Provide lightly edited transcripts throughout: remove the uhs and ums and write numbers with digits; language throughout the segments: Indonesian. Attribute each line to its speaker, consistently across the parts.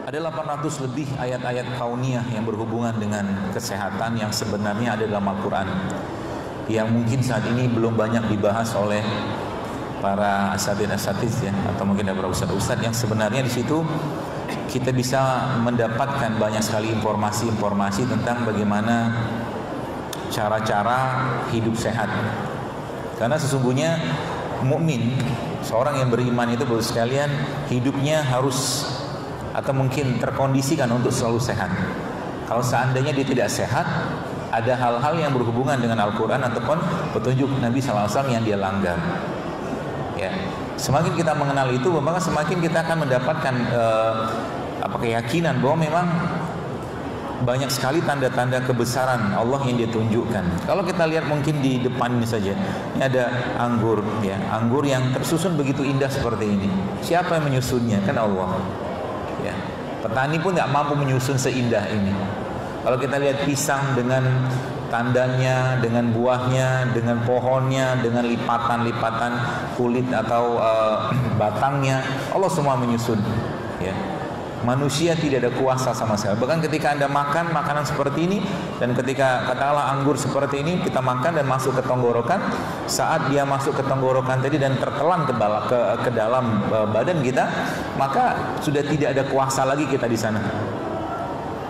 Speaker 1: Ada 800 lebih ayat-ayat kauniyah yang berhubungan dengan kesehatan yang sebenarnya ada dalam Al-Quran, yang mungkin saat ini belum banyak dibahas oleh para asatidz ya, atau mungkin para ustadz-ustadz, yang sebenarnya di situ kita bisa mendapatkan banyak sekali informasi-informasi tentang bagaimana cara-cara hidup sehat. Karena sesungguhnya mukmin, seorang yang beriman itu Bapak sekalian, hidupnya harus atau mungkin terkondisikan untuk selalu sehat. Kalau seandainya dia tidak sehat, ada hal-hal yang berhubungan dengan Al-Quran ataupun petunjuk Nabi SAW yang dia langgar. Ya, semakin kita mengenal itu, maka semakin kita akan mendapatkan keyakinan bahwa memang banyak sekali tanda-tanda kebesaran Allah yang dia tunjukkan. Kalau kita lihat mungkin di depan ini saja, ini ada anggur, ya, anggur yang tersusun begitu indah seperti ini. Siapa yang menyusunnya? Kan Allah. Ya, petani pun nggak mampu menyusun seindah ini. Kalau kita lihat pisang dengan tandanya, dengan buahnya, dengan pohonnya, dengan lipatan-lipatan kulit atau batangnya, Allah semua menyusun. Ya. Manusia tidak ada kuasa sama sekali. Bahkan ketika Anda makan makanan seperti ini, dan ketika katakanlah anggur seperti ini kita makan dan masuk ke tenggorokan, saat dia masuk ke tenggorokan tadi dan tertelan ke dalam badan kita, maka sudah tidak ada kuasa lagi kita di sana.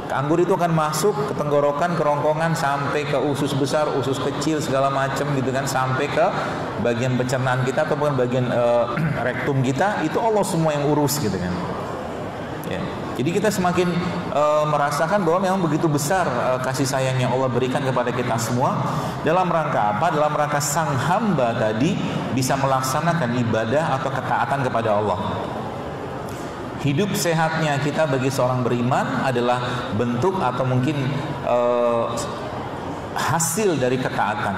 Speaker 1: Anggur itu akan masuk ke tenggorokan, kerongkongan, sampai ke usus besar, usus kecil, segala macam gitu kan, sampai ke bagian pencernaan kita ataupun bagian rektum kita, itu Allah semua yang urus gitu kan. Ya. Jadi kita semakin merasakan bahwa memang begitu besar kasih sayang yang Allah berikan kepada kita semua. Dalam rangka apa? Dalam rangka sang hamba tadi bisa melaksanakan ibadah atau ketaatan kepada Allah. Hidup sehatnya kita bagi seorang beriman adalah bentuk atau mungkin hasil dari ketaatan.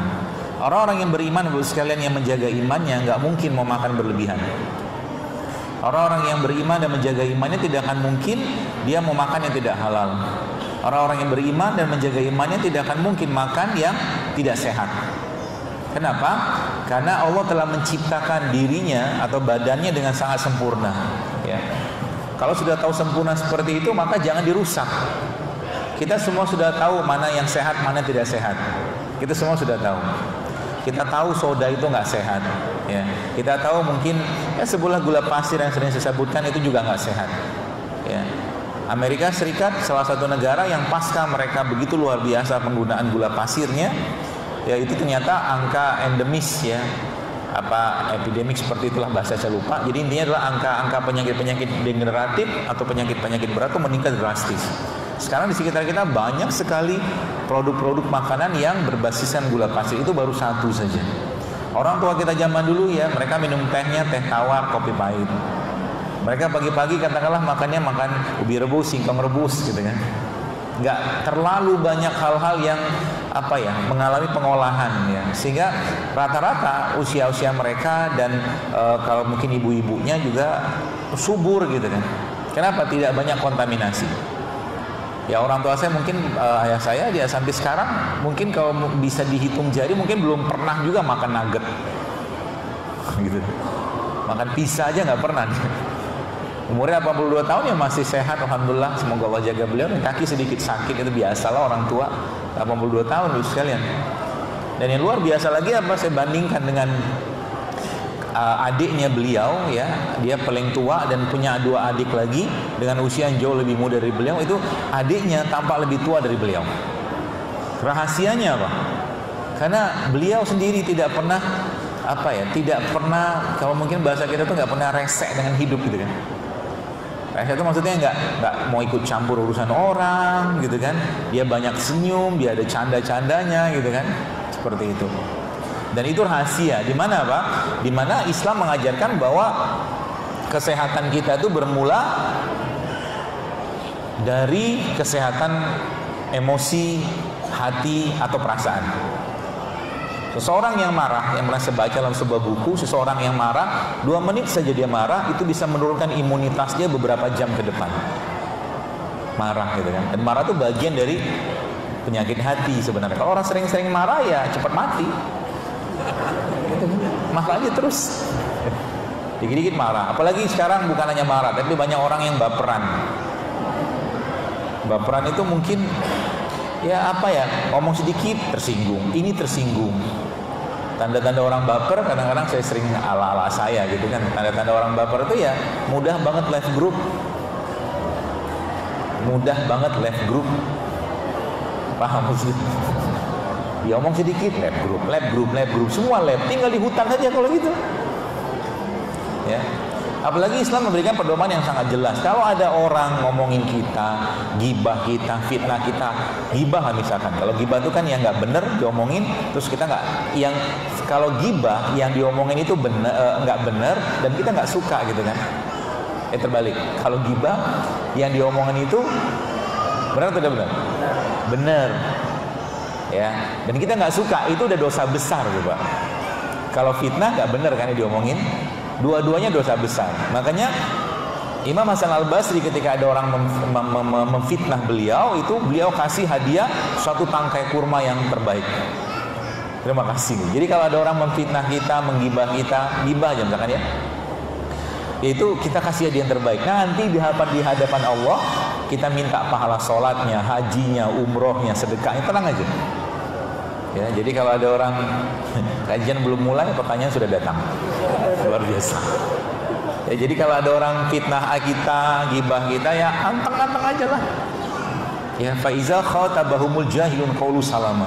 Speaker 1: Orang-orang yang beriman, Bapak sekalian, yang menjaga imannya nggak mungkin mau makan berlebihan. Orang-orang yang beriman dan menjaga imannya tidak akan mungkin dia mau makan yang tidak halal. Orang-orang yang beriman dan menjaga imannya tidak akan mungkin makan yang tidak sehat. Kenapa? Karena Allah telah menciptakan dirinya atau badannya dengan sangat sempurna. Ya. Kalau sudah tahu sempurna seperti itu, maka jangan dirusak. Kita semua sudah tahu mana yang sehat, mana tidak sehat. Kita semua sudah tahu. Kita tahu soda itu nggak sehat, ya. Kita tahu mungkin sebuah gula pasir yang sering saya sebutkan itu juga nggak sehat, ya. Amerika Serikat salah satu negara yang pasca mereka begitu luar biasa penggunaan gula pasirnya, ya, itu ternyata angka endemis, ya, epidemik seperti itulah bahasa saya lupa. Jadi intinya adalah angka penyakit-penyakit degeneratif atau penyakit-penyakit berat itu meningkat drastis. Sekarang di sekitar kita banyak sekali produk-produk makanan yang berbasiskan gula pasir. Itu baru satu saja. Orang tua kita zaman dulu, ya, mereka minum tehnya teh tawar, kopi pahit. Mereka pagi-pagi katakanlah makannya makan ubi rebus, singkong rebus gitu kan. Nggak terlalu banyak hal-hal yang mengalami pengolahan, ya. Sehingga rata-rata usia-usia mereka dan kalau mungkin ibu-ibunya juga subur gitu kan. Kenapa? Tidak banyak kontaminasi. Ya, orang tua saya mungkin ayah saya dia sampai sekarang mungkin kalau bisa dihitung jari mungkin belum pernah juga makan nugget gitu. Makan pizza aja nggak pernah. Umurnya 82 tahun ya masih sehat, alhamdulillah, semoga Allah jaga beliau. Kaki sedikit sakit itu biasalah orang tua 82 tahun loh sekalian. Dan yang luar biasa lagi saya bandingkan dengan adiknya beliau, ya, dia paling tua dan punya 2 adik lagi dengan usia yang jauh lebih muda dari beliau. Itu adiknya tampak lebih tua dari beliau. Rahasianya apa? Karena beliau sendiri tidak pernah tidak pernah, kalau mungkin bahasa kita tuh nggak pernah resek dengan hidup gitu kan. Resek itu maksudnya nggak mau ikut campur urusan orang gitu kan. Dia banyak senyum, dia ada canda-candanya gitu kan, seperti itu. Dan itu rahasia. Di mana Di mana Islam mengajarkan bahwa kesehatan kita itu bermula dari kesehatan emosi, hati atau perasaan. Seseorang yang marah, yang pernah saya baca dalam sebuah buku, seseorang yang marah 2 menit saja dia marah itu bisa menurunkan imunitas dia beberapa jam ke depan. Marah gitu kan. Dan marah itu bagian dari penyakit hati sebenarnya. Kalau orang sering-sering marah ya cepat mati. Makanya terus dikit-dikit marah. Apalagi sekarang bukan hanya marah, tapi banyak orang yang baperan. Baperan itu mungkin ya apa ya, ngomong sedikit tersinggung, ini tersinggung. Tanda-tanda orang baper kadang-kadang saya sering ala-ala saya gitu kan. Tanda-tanda orang baper itu ya mudah banget left group. Mudah banget left group. Paham maksud? Dia ngomong sedikit left group, semua left. Tinggal di hutan saja kalau gitu. Ya. Apalagi Islam memberikan pedoman yang sangat jelas. Kalau ada orang ngomongin kita, gibah kita, fitnah kita, gibah lah misalkan. Kalau gibah itu kan yang nggak benar diomongin, terus kita nggak, yang kalau gibah yang diomongin itu nggak benar dan kita nggak suka gitu kan. Terbalik. Kalau gibah yang diomongin itu benar atau tidak benar? Benar. Ya. Dan kita nggak suka, itu udah dosa besar gitu Pak. Kalau fitnah nggak benar kan yang diomongin. Dua-duanya dosa besar. Makanya Imam Hasan Al-Basri ketika ada orang memfitnah beliau, itu beliau kasih hadiah suatu tangkai kurma yang terbaik. Terima kasih. Jadi kalau ada orang memfitnah kita, menggibah kita, gibah aja misalkan ya, itu kita kasih hadiah yang terbaik. Nanti di hadapan Allah kita minta pahala sholatnya, hajinya, umrohnya, sedekahnya, tenang aja. Ya, jadi kalau ada orang kajian belum mulai, pertanyaan sudah datang. Luar biasa. Ya, jadi kalau ada orang fitnah kita, gibah kita, ya anteng-anteng aja lah. Ya, faiza khatabahumul jahilun qaulu salama.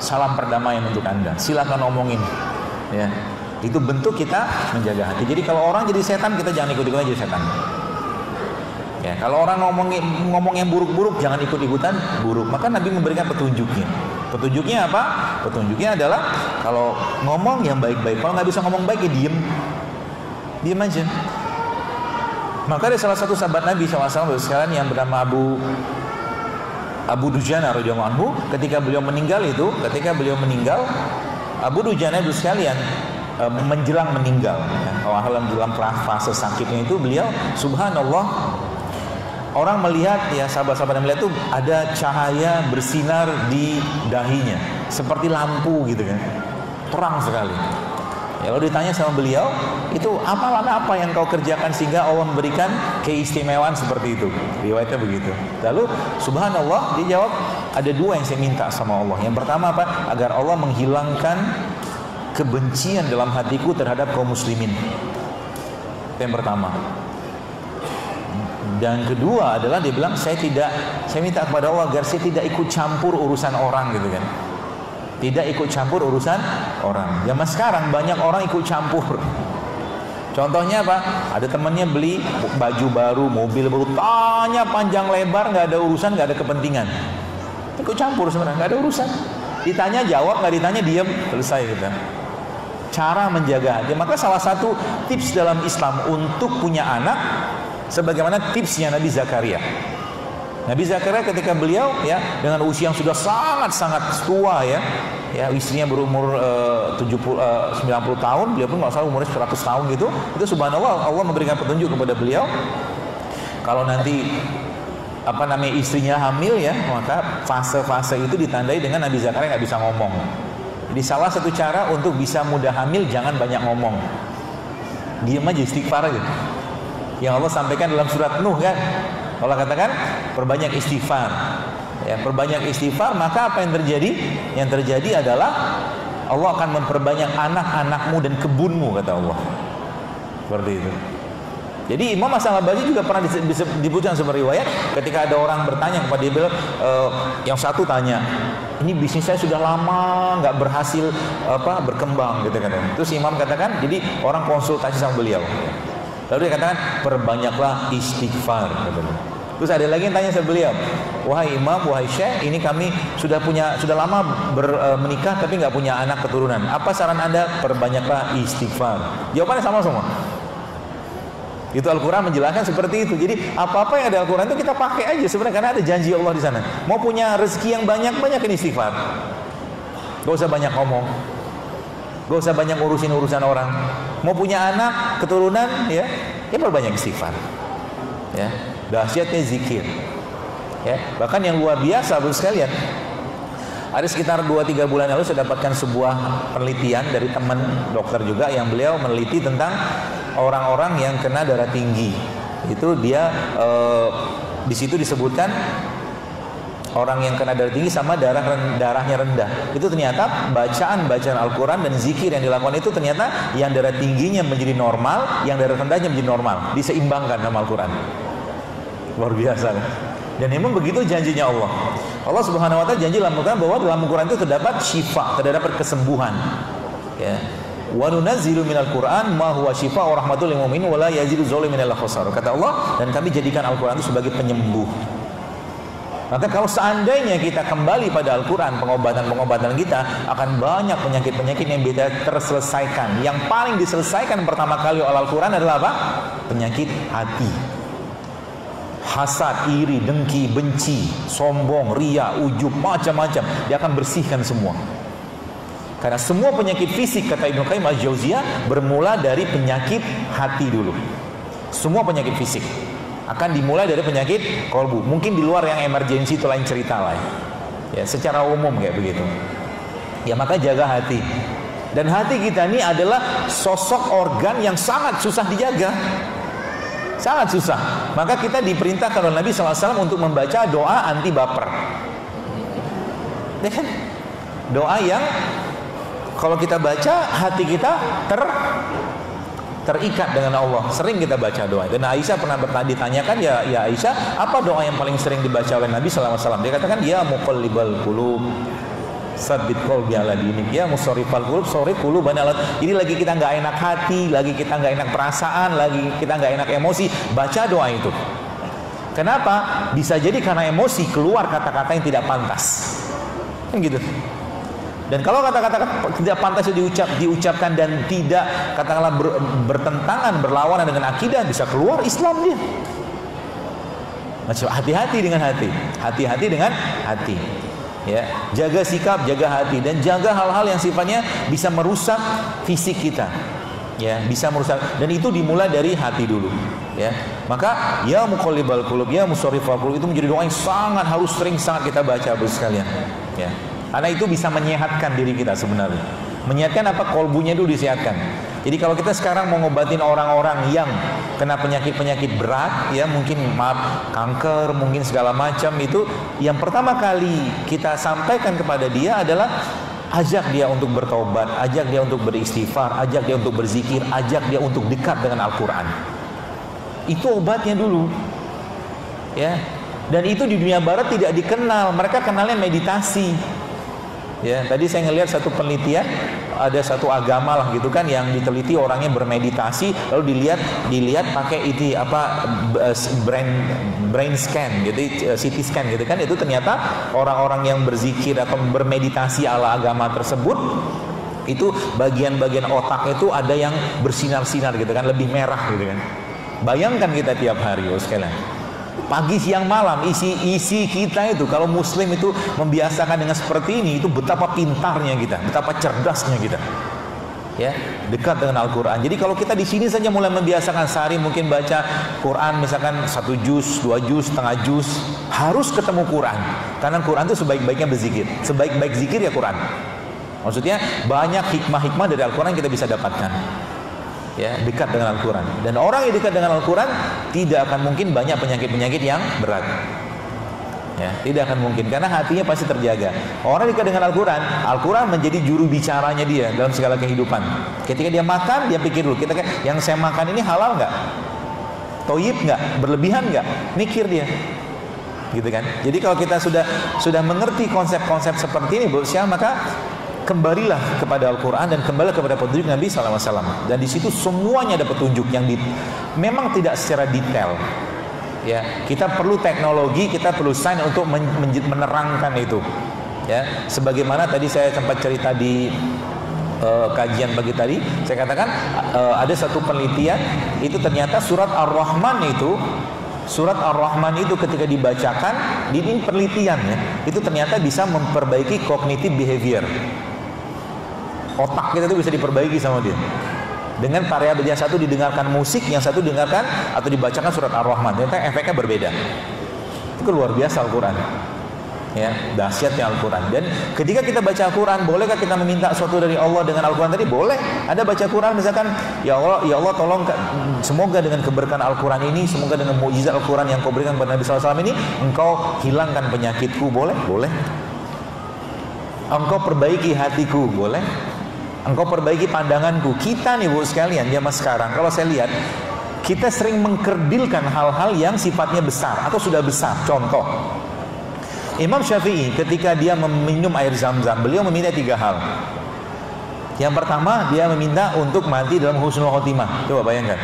Speaker 1: Salam perdamaian untuk Anda. Silakan omongin. Ya. Itu bentuk kita menjaga hati. Jadi kalau orang jadi setan, kita jangan ikut-ikutan jadi setan. Ya, kalau orang ngomong yang buruk-buruk, jangan ikut-ikutan buruk. Maka Nabi memberikan petunjuknya. Petunjuknya apa? Petunjuknya adalah kalau ngomong yang baik-baik. Kalau nggak bisa ngomong baik, ya diem. Diem aja. Maka ada salah satu sahabat Nabi SAW sekalian yang bernama Abu Dujana radhiyallahu anhu. Ketika beliau meninggal, Abu Dujana itu sekalian menjelang meninggal. Dalam fase sakitnya itu beliau, subhanallah, orang melihat, ya sahabat-sahabat yang melihat tuh ada cahaya bersinar di dahinya seperti lampu gitu kan, terang sekali. Ya, lalu ditanya sama beliau, itu amalan apa yang kau kerjakan sehingga Allah memberikan keistimewaan seperti itu? Riwayatnya begitu. Lalu subhanallah dia jawab, ada dua yang saya minta sama Allah. Yang pertama apa? Agar Allah menghilangkan kebencian dalam hatiku terhadap kaum muslimin. Itu yang pertama. Dan kedua adalah dia bilang, saya minta kepada Allah agar saya tidak ikut campur urusan orang gitu kan. Tidak ikut campur urusan orang. Zaman sekarang banyak orang ikut campur. Contohnya apa? Ada temannya beli baju baru, mobil baru, tanya panjang lebar, nggak ada urusan, nggak ada kepentingan. Ikut campur sebenarnya, nggak ada urusan. Ditanya jawab, nggak ditanya diam, selesai gitu. Cara menjaga hati. Maka salah satu tips dalam Islam untuk punya anak, sebagaimana tipsnya Nabi Zakaria. Nabi Zakaria ketika beliau ya dengan usia yang sudah sangat-sangat tua ya istrinya berumur 90 tahun, beliau pun nggak salah umurnya 100 tahun gitu. Itu subhanallah, Allah memberikan petunjuk kepada beliau. Kalau nanti istrinya hamil ya, maka fase-fase itu ditandai dengan Nabi Zakaria nggak bisa ngomong. Jadi salah satu cara untuk bisa mudah hamil, jangan banyak ngomong, diam aja, istighfar aja. Yang Allah sampaikan dalam surat Nuh kan, Allah katakan perbanyak istighfar. Ya, perbanyak istighfar, maka apa yang terjadi? Yang terjadi adalah Allah akan memperbanyak anak-anakmu dan kebunmu, kata Allah. Seperti itu. Jadi Imam Hasan Al-Basri juga pernah disebutkan sebuah riwayat, ketika ada orang bertanya kepada dia, yang satu tanya, ini bisnis saya sudah lama nggak berhasil berkembang gitu kan. Terus Imam katakan, jadi orang konsultasi sama beliau. Lalu dia katakan, perbanyaklah istighfar. Terus ada lagi yang tanya sama beliau, wahai Imam, wahai Syekh, ini kami sudah lama menikah tapi nggak punya anak keturunan. Apa saran Anda? Perbanyaklah istighfar. Jawabannya sama semua. Itu Al-Quran menjelaskan seperti itu. Jadi apa-apa yang ada Al-Quran itu kita pakai aja sebenarnya, karena ada janji Allah di sana. Mau punya rezeki yang banyak-banyakin istighfar. Gak usah banyak ngomong. Gak usah banyak urusan orang. Mau punya anak, keturunan, ya perbanyak istighfar. Ya, dahsyatnya zikir. Ya, bahkan yang luar biasa, Bapak sekalian. Ada sekitar 2-3 bulan lalu saya dapatkan sebuah penelitian dari teman dokter juga, yang beliau meneliti tentang orang-orang yang kena darah tinggi. Itu dia Di situ disebutkan orang yang kena darah tinggi sama darahnya rendah. Itu ternyata bacaan Al-Quran dan zikir yang dilakukan itu ternyata yang darah tingginya menjadi normal, yang darah rendahnya menjadi normal, diseimbangkan sama Al-Quran. Luar biasa kan? Dan memang begitu janjinya Allah. Allah Subhanahu wa taala janji dalam Al-Quran bahwa dalam Al-Quran itu terdapat syifa, terdapat kesembuhan. Ya. Wa nunazzilu minal Qur'an ma huwa syifaa'un wa rahmatul lil mu'minin wa la yazidu dzalimin illa khasara. Kata Allah, dan kami jadikan Al-Quran itu sebagai penyembuh. Maka kalau seandainya kita kembali pada Al-Quran, pengobatan kita akan banyak penyakit-penyakit yang bisa terselesaikan. Yang paling diselesaikan pertama kali oleh Al-Quran adalah apa? Penyakit hati. Hasad, iri, dengki, benci, sombong, ria, ujub, macam-macam. Dia akan bersihkan semua. Karena semua penyakit fisik, kata Ibnu Qayyim al-Jauziyah, bermula dari penyakit hati dulu. Semua penyakit fisik akan dimulai dari penyakit kolbu. Mungkin di luar yang emergensi itu lain cerita lah. Ya, secara umum kayak begitu. Ya, maka jaga hati. Dan hati kita ini adalah sosok organ yang sangat susah dijaga. Sangat susah. Maka kita diperintahkan oleh Nabi SAW untuk membaca doa anti baper. Ya kan? Doa yang kalau kita baca, hati kita terikat dengan Allah. Sering kita baca doa. Dan Aisyah pernah ditanyakan, ya Aisyah, apa doa yang paling sering dibaca oleh Nabi SAW? Dia katakan, ya muqallibal qulub, sabbit qalbi ala dinik, ya musarrifal qulub, sarrif qulubana ala. Ini lagi kita nggak enak hati, lagi kita nggak enak perasaan, lagi kita nggak enak emosi, baca doa itu. Kenapa? Bisa jadi karena emosi keluar kata-kata yang tidak pantas. Kan gitu. Dan kalau kata-kata tidak pantas itu diucapkan dan tidak katakanlah bertentangan, berlawanan dengan akidah, bisa keluar Islam dia. Macam hati-hati dengan hati, hati-hati dengan hati. Ya, jaga sikap, jaga hati, dan jaga hal-hal yang sifatnya bisa merusak fisik kita. Ya, bisa merusak, dan itu dimulai dari hati dulu. Ya, maka ya muqallibal qulub, ya musarrifal qulub itu menjadi doa yang sangat kita baca Bapak sekalian. Ya. Karena itu bisa menyehatkan diri kita sebenarnya. Menyehatkan apa? Kolbunya dulu disehatkan. Jadi kalau kita sekarang mau ngobatin orang-orang yang kena penyakit-penyakit berat, ya mungkin kanker, mungkin segala macam itu, yang pertama kali kita sampaikan kepada dia adalah ajak dia untuk bertobat, ajak dia untuk beristighfar, ajak dia untuk berzikir, ajak dia untuk dekat dengan Al-Quran. Itu obatnya dulu. Ya. Dan itu di dunia barat tidak dikenal, mereka kenalnya meditasi. Ya, tadi saya ngelihat satu penelitian, ada satu agama lah gitu kan yang diteliti orangnya bermeditasi, lalu dilihat pakai itu apa brain scan gitu, CT scan gitu kan, itu ternyata orang-orang yang berzikir atau bermeditasi ala agama tersebut itu bagian-bagian otak itu ada yang bersinar-sinar gitu kan, lebih merah gitu kan. Bayangkan kita tiap hari sekalian, pagi siang malam isi kita itu, kalau muslim itu membiasakan dengan seperti ini, itu betapa pintarnya kita, betapa cerdasnya kita. Ya, dekat dengan Al-Quran. Jadi kalau kita di sini saja mulai membiasakan sehari mungkin baca Quran misalkan 1 juz, 2 juz, setengah juz, harus ketemu Quran. Karena Quran itu sebaik-baiknya berzikir. Sebaik-baik zikir ya Quran. Maksudnya banyak hikmah-hikmah dari Al-Quran kita bisa dapatkan. Ya, dekat dengan Al-Quran. Dan orang yang dekat dengan Al-Quran tidak akan mungkin banyak penyakit-penyakit yang berat. Ya, tidak akan mungkin karena hatinya pasti terjaga. Orang dekat dengan Al-Quran, Al-Quran menjadi juru bicaranya dia dalam segala kehidupan. Ketika dia makan, dia pikir dulu, yang saya makan ini halal nggak? Toyib nggak? Berlebihan nggak? Mikir dia. Gitu kan? Jadi kalau kita sudah mengerti konsep-konsep seperti ini, maka kembalilah kepada Al-Quran dan kembali kepada petunjuk Nabi SAW. Dan di situ semuanya ada petunjuk yang memang tidak secara detail. Ya, kita perlu teknologi, kita perlu sains untuk menerangkan itu. Ya, sebagaimana tadi saya sempat cerita di kajian pagi tadi, saya katakan ada satu penelitian itu ternyata surat Ar-Rahman itu ketika dibacakan, ini penelitian ya, itu ternyata bisa memperbaiki cognitive behavior. Otak kita itu bisa diperbaiki sama dia. Dengan variabel yang satu didengarkan musik, yang satu didengarkan atau dibacakan surat Ar-Rahman, ternyata efeknya berbeda. Itu luar biasa Al-Quran. Ya, dahsyatnya Al-Quran. Dan ketika kita baca Al-Quran, bolehkah kita meminta sesuatu dari Allah dengan Al-Quran tadi? Boleh. Ada baca Quran misalkan, ya Allah tolong, semoga dengan keberkahan Al-Quran ini, semoga dengan mukjizat Al-Quran yang kau berikan kepada Nabi SAW ini, engkau hilangkan penyakitku. Boleh? Boleh. Engkau perbaiki hatiku. Boleh. Engkau perbaiki pandanganku. Kita nih Bu sekalian, zaman sekarang, kalau saya lihat, kita sering mengkerdilkan hal-hal yang sifatnya besar atau sudah besar. Contoh, Imam Syafi'i ketika dia meminum air Zam-Zam, beliau meminta 3 hal. Yang pertama, dia meminta untuk mati dalam husnul khotimah. Coba bayangkan,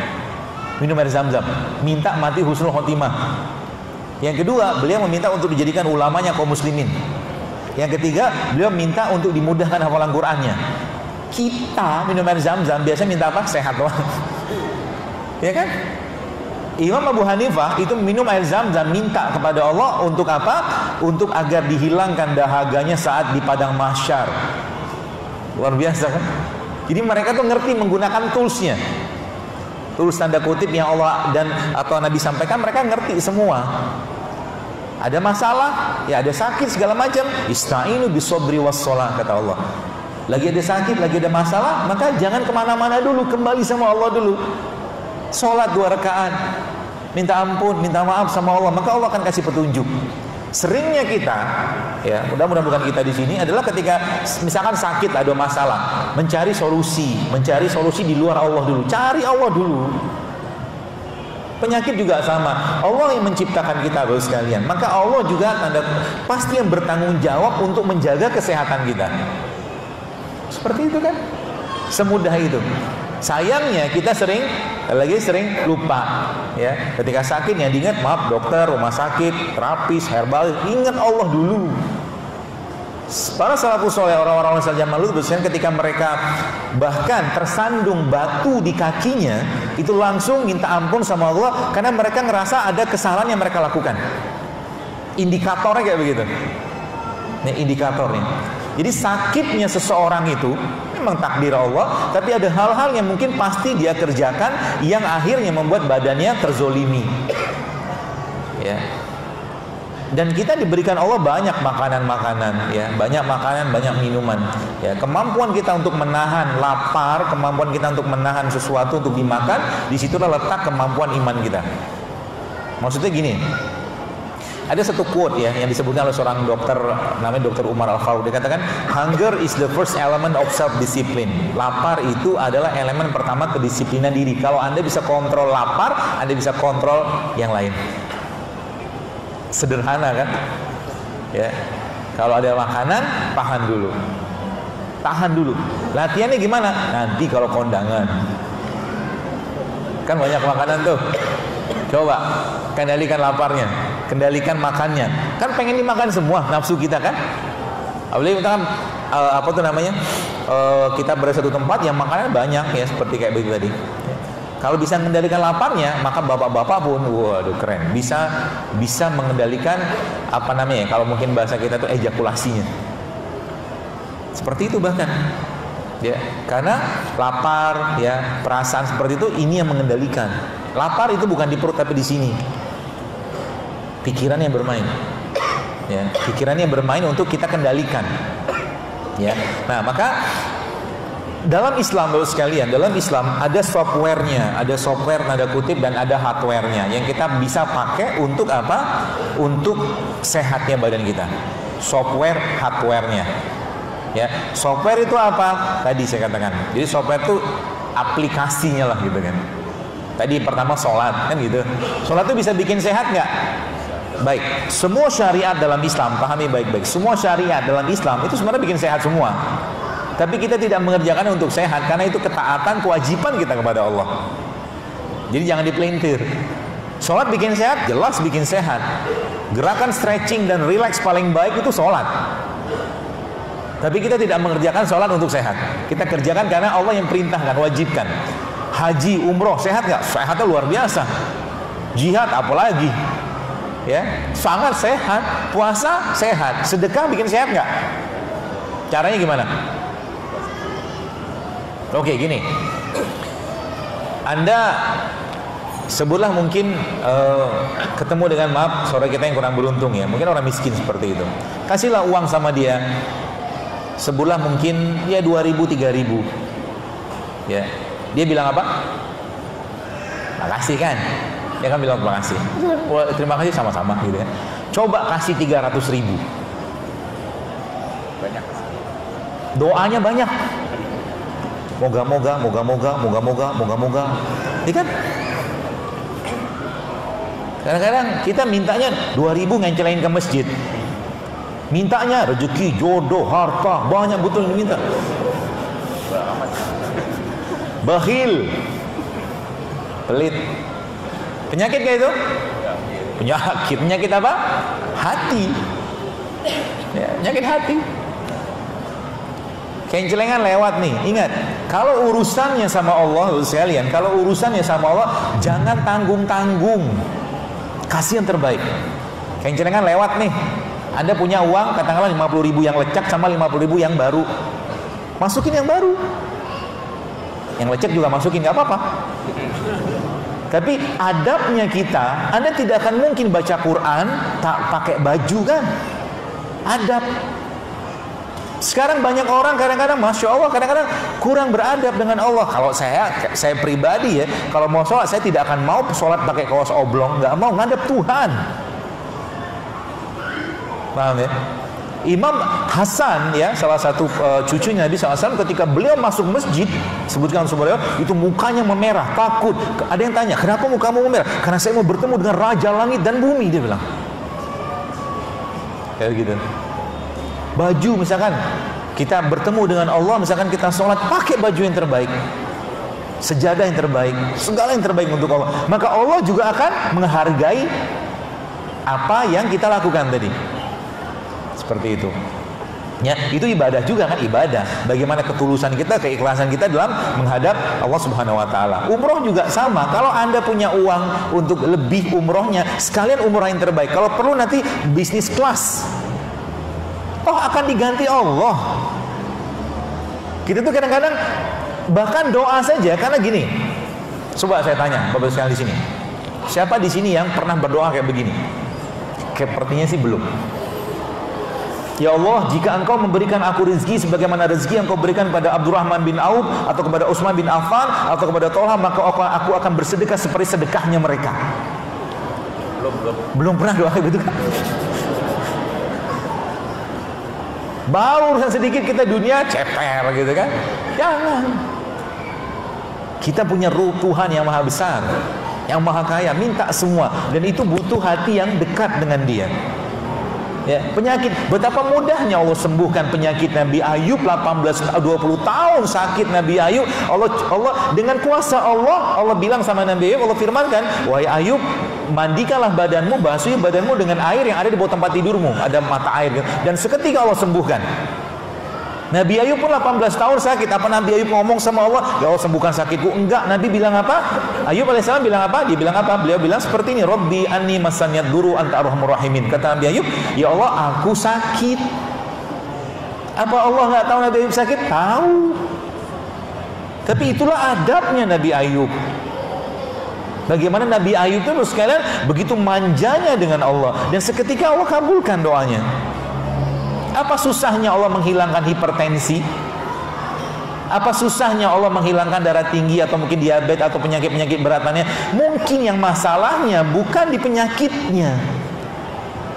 Speaker 1: minum air Zam-Zam, minta mati husnul khotimah. Yang kedua, beliau meminta untuk dijadikan ulamanya kaum muslimin. Yang ketiga, beliau minta untuk dimudahkan hafalan Qur'annya. Kita minum air Zam-Zam biasa minta apa? Sehat doang. Ya kan? Imam Abu Hanifah itu minum air Zam-Zam, minta kepada Allah untuk apa? Untuk agar dihilangkan dahaganya saat di padang mahsyar. Luar biasa kan? Jadi mereka tuh ngerti menggunakan toolsnya, tools tanda kutip yang Allah dan atau Nabi sampaikan, mereka ngerti semua. Ada masalah, ya ada sakit segala macam, ista'inu bisobri wassalah, kata Allah. Lagi ada sakit, lagi ada masalah, maka jangan kemana-mana dulu, kembali sama Allah dulu. Sholat 2 rakaat, minta ampun, minta maaf sama Allah, maka Allah akan kasih petunjuk. Seringnya kita, ya mudah-mudahan bukan kita di sini, adalah ketika misalkan sakit, ada masalah, mencari solusi di luar Allah dulu. Cari Allah dulu. Penyakit juga sama, Allah yang menciptakan kita Bapak sekalian, maka Allah juga pasti yang bertanggung jawab untuk menjaga kesehatan kita. Seperti itu kan, semudah itu. Sayangnya kita sering lupa, ya. Ketika sakit yang diingat, maaf dokter, rumah sakit, terapis, herbal, ingat Allah dulu. Para salafus saleh, orang-orang zaman lalu, ketika mereka bahkan tersandung batu di kakinya, itu langsung minta ampun sama Allah karena mereka ngerasa ada kesalahan yang mereka lakukan. Indikatornya kayak begitu. Ini indikatornya. Jadi sakitnya seseorang itu memang takdir Allah, tapi ada hal-hal yang mungkin pasti dia kerjakan yang akhirnya membuat badannya terzolimi. Ya. Dan kita diberikan Allah banyak makanan-makanan, ya, banyak makanan, banyak minuman. Ya, kemampuan kita untuk menahan lapar, kemampuan kita untuk menahan sesuatu untuk dimakan, disitulah letak kemampuan iman kita. Maksudnya gini. Ada satu quote ya yang disebutkan oleh seorang dokter, namanya Dr. Umar Al-Faruq. Dia katakan, hunger is the first element of self-discipline. Lapar itu adalah elemen pertama kedisiplinan diri. Kalau Anda bisa kontrol lapar, Anda bisa kontrol yang lain. Sederhana kan? Ya. Kalau ada makanan, tahan dulu. Latihannya gimana? Nanti kalau kondangan. Kan banyak makanan tuh. Coba kendalikan laparnya, kendalikan makannya. Kan pengen dimakan semua nafsu kita kan? Apalagi kita kita berada satu tempat yang makanan banyak ya, seperti kayak begitu tadi. Kalau bisa mengendalikan laparnya, maka bapak-bapak pun, waduh keren, bisa mengendalikan kalau mungkin bahasa kita tuh ejakulasinya. Seperti itu bahkan. Ya, karena lapar, ya, perasaan seperti itu ini yang mengendalikan. Lapar itu bukan di perut tapi di sini. Pikiran yang bermain. Ya, pikirannya bermain untuk kita kendalikan. Ya. Nah, maka dalam Islam Bapak sekalian, dalam Islam ada softwarenya, ada software tanda kutip dan ada hardwarenya yang kita bisa pakai untuk apa? Untuk sehatnya badan kita. Software, hardwarenya. Ya, software itu apa? Tadi saya katakan. Jadi software itu aplikasinya lah gitu kan. Tadi pertama sholat kan gitu. Sholat itu bisa bikin sehat nggak? Baik. Semua syariat dalam Islam, pahami baik-baik. Semua syariat dalam Islam itu sebenarnya bikin sehat semua. Tapi kita tidak mengerjakannya untuk sehat karena itu ketaatan, kewajiban kita kepada Allah. Jadi jangan dipelintir. Sholat bikin sehat, jelas bikin sehat. Gerakan stretching dan relax paling baik itu sholat. Tapi kita tidak mengerjakan sholat untuk sehat. Kita kerjakan karena Allah yang perintahkan, wajibkan. Haji, umroh, sehat nggak? Sehatnya luar biasa. Jihad apalagi, ya, sangat sehat. Puasa sehat. Sedekah bikin sehat nggak? Caranya gimana? Oke, gini. Anda Sebulah mungkin ketemu dengan, maaf, saudara kita yang kurang beruntung ya, mungkin orang miskin seperti itu. Kasihlah uang sama dia. Sebulah mungkin ya 2.000, 3.000. Ya. Dia bilang apa? Makasih kan? Dia kan bilang makasih. Terima kasih sama-sama gitu ya. Coba kasih 300.000. Banyak. Doanya banyak. Moga-moga, moga-moga, moga-moga, moga-moga. Ini kan? Kadang-kadang kita mintanya 2.000 ngencelain ke masjid. Mintanya rezeki, jodoh, harta, banyak betul minta. Bakhil, pelit. Penyakit kayak itu? Penyakit apa? Hati. Ya, penyakit hati. Kencelengan lewat nih. Ingat, kalau urusannya sama Allah sekalian, kalau urusannya sama Allah, jangan tanggung-tanggung. Kasih yang terbaik. Kencelengan lewat nih. Anda punya uang, katakanlah 50.000 yang lecak sama 50.000 yang baru. Masukin yang baru. Yang lecek juga masukin, nggak apa-apa. Tapi adabnya kita, Anda tidak akan mungkin baca Quran tak pakai baju kan? Adab. Sekarang banyak orang kadang-kadang, Masya Allah, kadang-kadang kurang beradab dengan Allah. Kalau saya pribadi ya, kalau mau sholat, saya tidak akan mau sholat pakai kaos oblong, nggak mau, ngadep Tuhan. Paham ya? Imam Hasan ya, salah satu cucunya Nabi SAW, ketika beliau masuk masjid, sebutkan beliau, itu mukanya memerah, takut. Ada yang tanya, kenapa mukamu memerah? Karena saya mau bertemu dengan Raja Langit dan Bumi, dia bilang. Kayak gitu. Baju misalkan, kita bertemu dengan Allah, misalkan kita sholat, pakai baju yang terbaik, sejadah yang terbaik, segala yang terbaik untuk Allah. Maka Allah juga akan menghargai apa yang kita lakukan tadi. Seperti itu. Ya, itu ibadah juga kan, ibadah. Bagaimana ketulusan kita, keikhlasan kita dalam menghadap Allah Subhanahu wa taala. Umroh juga sama. Kalau Anda punya uang untuk lebih umrohnya, sekalian umroh yang terbaik. Kalau perlu nanti bisnis kelas. Oh, akan diganti Allah. Kita tuh kadang-kadang bahkan doa saja, karena gini. Coba saya tanya Bapak sekalian di sini. Siapa di sini yang pernah berdoa kayak begini? Sepertinya sih belum. Ya Allah, jika engkau memberikan aku rezeki sebagaimana rezeki yang kau berikan pada Abdurrahman bin Auf, atau kepada Utsman bin Affan, atau kepada Tolha, maka aku akan bersedekah seperti sedekahnya mereka. Belum pernah doa begitu kan? Baru urusan sedikit kita dunia ceper gitu kan? Jangan. Kita punya ruh Tuhan yang maha besar, yang maha kaya, minta semua, dan itu butuh hati yang dekat dengan Dia. Ya, penyakit, betapa mudahnya Allah sembuhkan penyakit Nabi Ayub, 20 tahun sakit Nabi Ayub. Allah dengan kuasa Allah bilang sama Nabi Ayub, Allah firmankan, wahai Ayub, mandikanlah badanmu, basuhi badanmu dengan air yang ada di bawah tempat tidurmu, ada mata air, dan seketika Allah sembuhkan. Nabi Ayub pun 18 tahun sakit. Apa Nabi Ayub ngomong sama Allah, ya Allah sembuhkan sakitku? Enggak. Nabi bilang apa? Ayub alaihissalam bilang apa? Dia bilang apa? Beliau bilang seperti ini, Rabbi anni masanyad duru anta arhamur rahimin. Kata Nabi Ayub, ya Allah aku sakit. Apa Allah nggak tahu Nabi Ayub sakit? Tahu. Tapi itulah adabnya Nabi Ayub. Bagaimana Nabi Ayub itu sekalian begitu manjanya dengan Allah, dan seketika Allah kabulkan doanya. Apa susahnya Allah menghilangkan hipertensi? Apa susahnya Allah menghilangkan darah tinggi atau mungkin diabetes atau penyakit-penyakit beratannya? Mungkin yang masalahnya bukan di penyakitnya.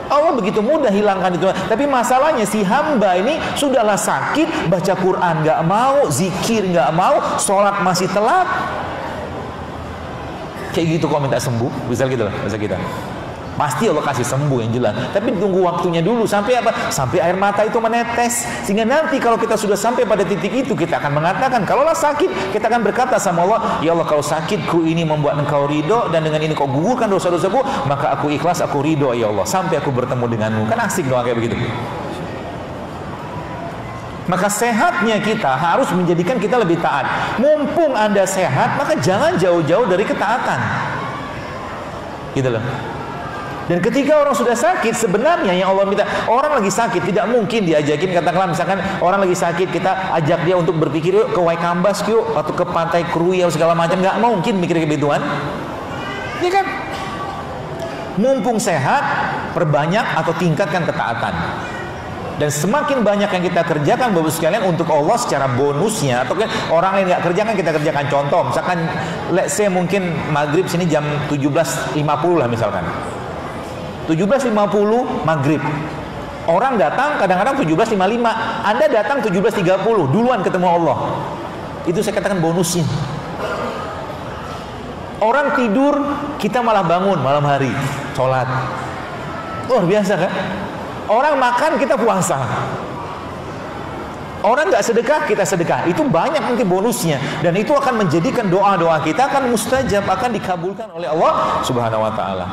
Speaker 1: Allah begitu mudah hilangkan itu. Tapi masalahnya si hamba ini sudahlah sakit, baca Quran nggak mau, zikir nggak mau, sholat masih telat. Kayak gitu kok minta sembuh, bisa gitu lah bahasa kita. Pasti Allah kasih sembuh yang jelas. Tapi tunggu waktunya dulu. Sampai apa? Sampai air mata itu menetes. Sehingga nanti kalau kita sudah sampai pada titik itu, kita akan mengatakan, kalaulah sakit, kita akan berkata sama Allah, ya Allah, kalau sakitku ini membuat engkau ridho, dan dengan ini kau gugurkan dosa-dosaku, maka aku ikhlas, aku ridho ya Allah, sampai aku bertemu denganmu. Kan asik doa kayak begitu. Maka sehatnya kita harus menjadikan kita lebih taat. Mumpung Anda sehat, maka jangan jauh-jauh dari ketaatan. Gitu loh. Dan ketika orang sudah sakit, sebenarnya yang Allah minta, orang lagi sakit tidak mungkin diajakin, katakanlah misalkan orang lagi sakit, kita ajak dia untuk berpikir yuk ke Waikambas yuk, atau ke pantai Krui atau segala macam, nggak mungkin mikir kebituan. ya kan? Mumpung sehat, perbanyak atau tingkatkan ketaatan. Dan semakin banyak yang kita kerjakan Bapak sekalian untuk Allah secara bonusnya, atau kan orang lain nggak kerjakan, kita kerjakan. Contoh, misalkan let's say mungkin maghrib sini jam 17.50 lah misalkan. 17.50 maghrib. Orang datang kadang-kadang 17.55. Anda datang 17.30, duluan ketemu Allah. Itu saya katakan bonusnya. Orang tidur, kita malah bangun malam hari, sholat. Luar biasa kan? Orang makan, kita puasa. Orang nggak sedekah, kita sedekah. Itu banyak nanti bonusnya. Dan itu akan menjadikan doa-doa kita akan mustajab, akan dikabulkan oleh Allah Subhanahu wa ta'ala.